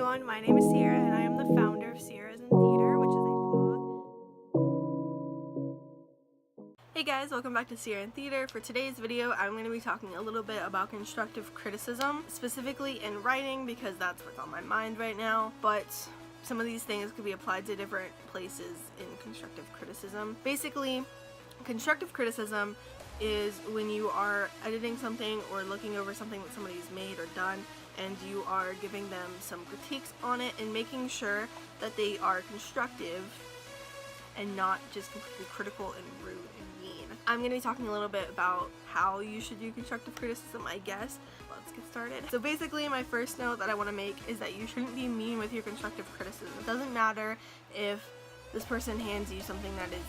everyone, my name is Sierra and I am the founder of Sierra's in Theater, which is a blog. Hey guys, welcome back to Sierra in Theater. For today's video, I'm going to be talking a little bit about constructive criticism, specifically in writing because that's what's on my mind right now, but some of these things could be applied to different places in constructive criticism. Basically, constructive criticism is when you are editing something or looking over something that somebody's made or done, and you are giving them some critiques on it and making sure that they are constructive and not just completely critical and rude and mean. I'm going to be talking a little bit about how you should do constructive criticism, I guess. Let's get started. So basically, my first note that I want to make is that you shouldn't be mean with your constructive criticism. It doesn't matter if this person hands you something that is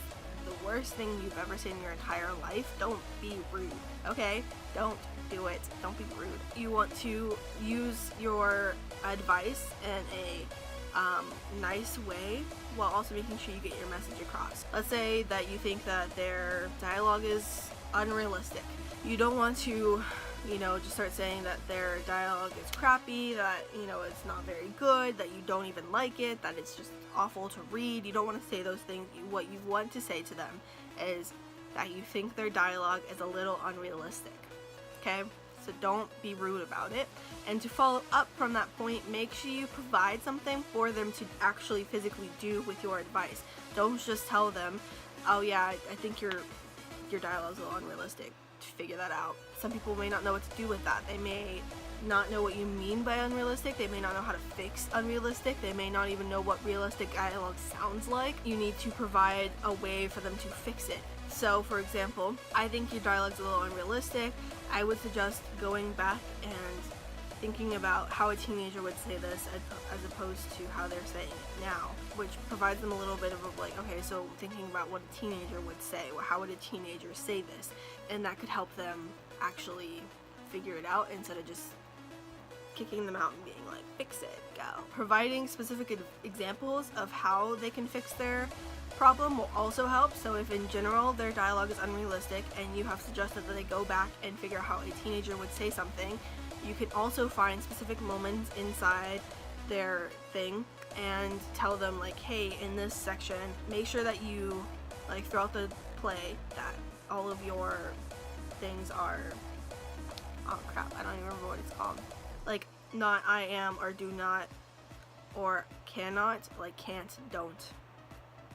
the worst thing you've ever seen in your entire life. Don't be rude, okay? Don't do it. Don't be rude. You want to use your advice in a nice way while also making sure you get your message across. Let's say that you think that their dialogue is unrealistic. You don't want to, just start saying that their dialogue is crappy, that, it's not very good, that you don't even like it, that it's just awful to read. You don't want to say those things. What you want to say to them is that you think their dialogue is a little unrealistic. Okay? So don't be rude about it. And to follow up from that point, make sure you provide something for them to actually physically do with your advice. Don't just tell them, oh yeah, I think your dialogue's a little unrealistic. Figure that out. Some people may not know what to do with that. They may not know what you mean by unrealistic. They may not know how to fix unrealistic. They may not even know what realistic dialogue sounds like. You need to provide a way for them to fix it. So, for example, I think your dialogue's a little unrealistic. I would suggest going back and thinking about how a teenager would say this as opposed to how they're saying it now, which provides them a little bit of a okay, so thinking about what a teenager would say, or how would a teenager say this, and that could help them actually figure it out instead of just kicking them out and being like, fix it, go. Providing specific examples of how they can fix their problem will also help. So if in general their dialogue is unrealistic and you have suggested that they go back and figure out how a teenager would say something, you can also find specific moments inside their thing and tell them like, hey, in this section, make sure that you, like, throughout the play, that all of your things are, oh crap, I don't even remember what it's called, like, not I am or do not or cannot, like can't, don't,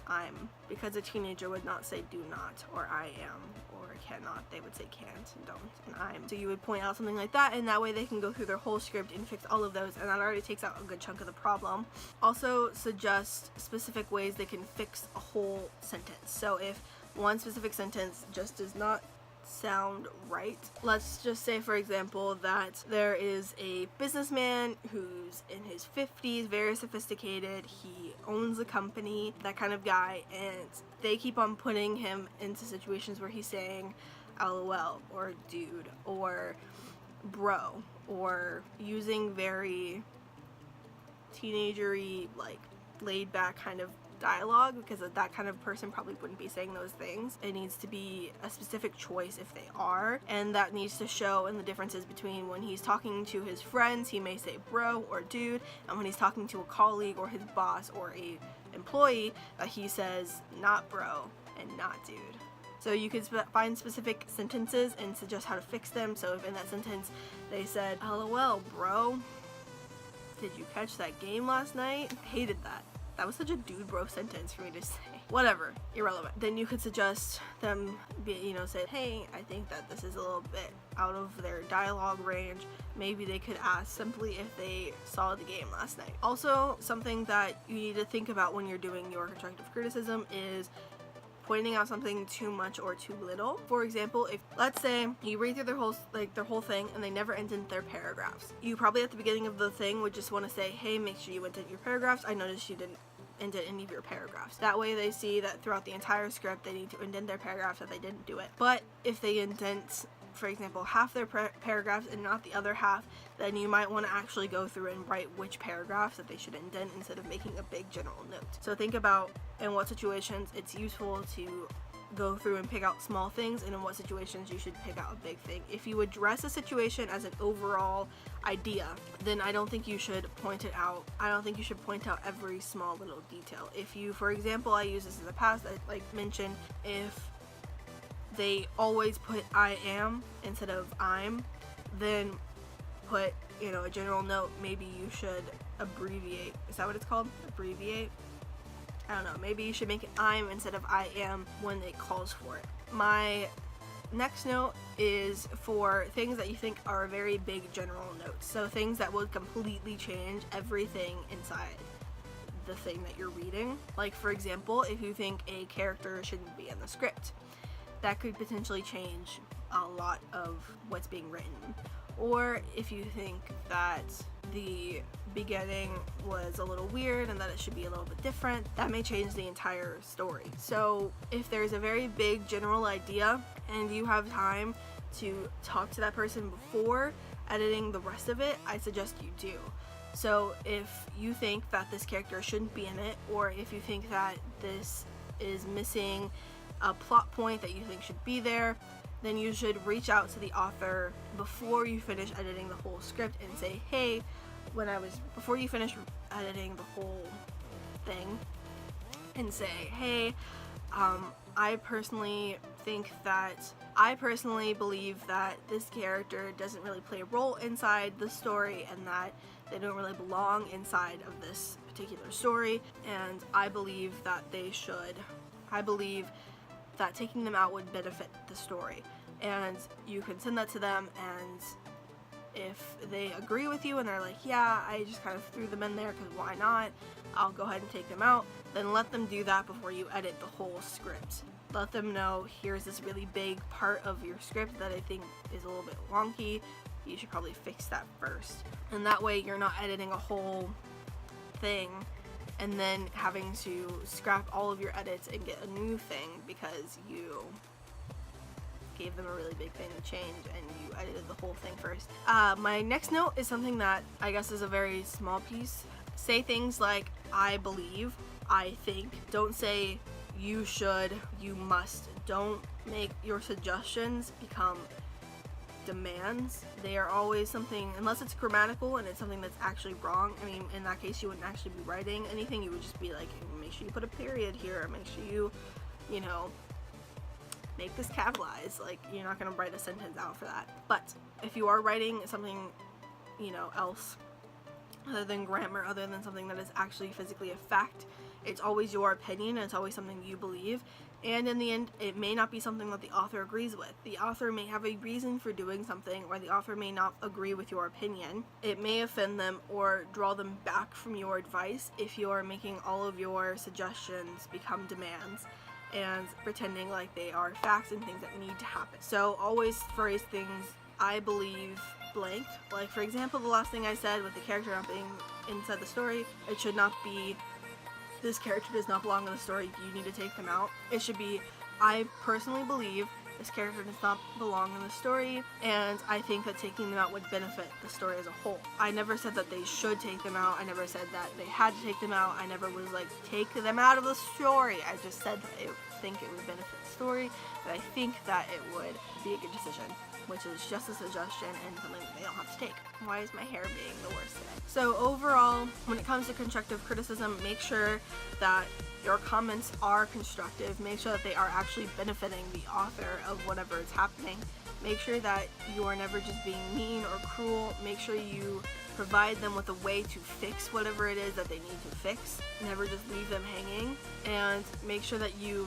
I'm, because a teenager would not say do not or I am or cannot. They would say can't and don't and I'm. So you would point out something like that, and that way they can go through their whole script and fix all of those, and that already takes out a good chunk of the problem. Also suggest specific ways they can fix a whole sentence. So if one specific sentence just does not sound right, let's just say, for example, that there is a businessman who's in his 50s, very sophisticated, he owns a company, that kind of guy, and they keep on putting him into situations where he's saying LOL or dude or bro, or using very teenagery, like laid back kind of dialogue, because that kind of person probably wouldn't be saying those things. It needs to be a specific choice if they are, and that needs to show in the differences between when he's talking to his friends, he may say bro or dude, and when he's talking to a colleague or his boss or a employee, that he says not bro and not dude. So you could find specific sentences and suggest how to fix them. So if in that sentence they said, LOL bro, did you catch that game last night? I hated that. That was such a dude bro sentence for me to say. Whatever, irrelevant. Then you could suggest them say, hey, I think that this is a little bit out of their dialogue range. Maybe they could ask simply if they saw the game last night. Also, something that you need to think about when you're doing your constructive criticism is pointing out something too much or too little. For example, if let's say you read through their whole thing and they never indent their paragraphs, you probably at the beginning of the thing would just want to say, hey, make sure you indent your paragraphs. I noticed you didn't indent any of your paragraphs. That way they see that throughout the entire script they need to indent their paragraphs, that they didn't do it. But if they indent for example, half their paragraphs and not the other half, then you might want to actually go through and write which paragraphs that they should indent instead of making a big general note. So think about in what situations it's useful to go through and pick out small things, and in what situations you should pick out a big thing. If you address a situation as an overall idea, then I don't think you should point it out. I don't think you should point out every small little detail. If you, for example, I use this in the past, I like mentioned, if they always put I am instead of I'm, then put, you know, a general note. Maybe you should abbreviate. Is that what it's called? Abbreviate? I don't know, maybe you should make it I'm instead of I am when it calls for it. My next note is for things that you think are very big general notes. So things that would completely change everything inside the thing that you're reading. Like, for example, if you think a character shouldn't be in the script, that could potentially change a lot of what's being written. Or if you think that the beginning was a little weird and that it should be a little bit different, that may change the entire story. So if there's a very big general idea and you have time to talk to that person before editing the rest of it, I suggest you do. So if you think that this character shouldn't be in it, or if you think that this is missing a plot point that you think should be there, then you should reach out to the author before you finish editing the whole script and say, hey, before you finish editing the whole thing, and say, hey, I personally believe that this character doesn't really play a role inside the story and that they don't really belong inside of this particular story, and I believe that taking them out would benefit the story. And you can send that to them, and if they agree with you and they're like, yeah, I just kind of threw them in there because why not, I'll go ahead and take them out, then let them do that before you edit the whole script. Let them know, here's this really big part of your script that I think is a little bit wonky, you should probably fix that first. And that way you're not editing a whole thing and then having to scrap all of your edits and get a new thing because you gave them a really big thing to change and you edited the whole thing first. My next note is something that I guess is a very small piece. Say things like, I believe, I think. Don't say you should, you must. Don't make your suggestions become demands. They are always something, unless it's grammatical and it's something that's actually wrong. I mean, in that case you wouldn't actually be writing anything, you would just be like, make sure you put a period here, make sure you know, make this capitalized. Like, you're not going to write a sentence out for that. But if you are writing something, you know, else other than grammar, other than something that is actually physically a fact, it's always your opinion and it's always something you believe, and in the end it may not be something that the author agrees with. The author may have a reason for doing something, or the author may not agree with your opinion. It may offend them or draw them back from your advice if you're making all of your suggestions become demands and pretending like they are facts and things that need to happen. So always phrase things, I believe blank. Like, for example, the last thing I said with the character not being inside the story, it should not be, this character does not belong in the story, you need to take them out. It should be, I personally believe this character does not belong in the story, and I think that taking them out would benefit the story as a whole. I never said that they should take them out. I never said that they had to take them out. I never was like, take them out of the story. I just said that I think it would benefit the story, but I think that it would be a good decision, which is just a suggestion and something that they don't have to take. Why is my hair being the worst today? So overall, when it comes to constructive criticism, make sure that your comments are constructive. Make sure that they are actually benefiting the author of whatever is happening. Make sure that you are never just being mean or cruel. Make sure you provide them with a way to fix whatever it is that they need to fix. Never just leave them hanging. And make sure that you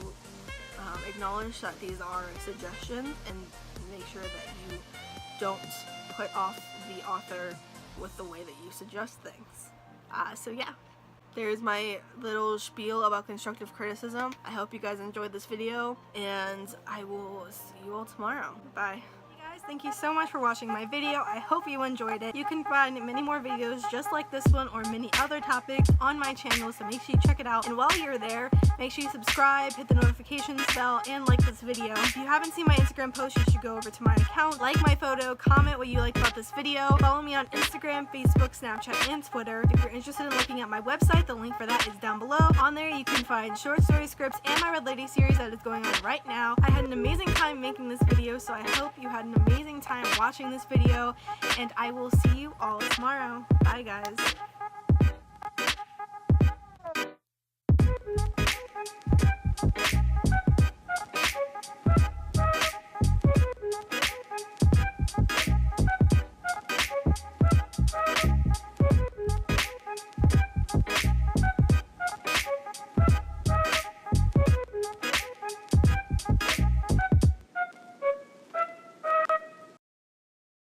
acknowledge that these are suggestions, and make sure that you don't put off the author with the way that you suggest things. So yeah, there's my little spiel about constructive criticism. I hope you guys enjoyed this video, and I will see you all tomorrow. Bye. Hey Guys, thank you so much for watching my video. I hope you enjoyed it. You can find many more videos just like this one or many other topics on my channel, so make sure you check it out. And while you're there, make sure you subscribe, hit the notifications bell, and like this video. If you haven't seen my Instagram post, you should go over to my account, like my photo, comment what you liked about this video, follow me on Instagram, Facebook, Snapchat, and Twitter. If you're interested in looking at my website, the link for that is down below. On there you can find short story scripts and my Red Lady series that is going on right now. I had an amazing time making this video, so I hope you had an amazing time watching this video, and I will see you all tomorrow. Bye guys.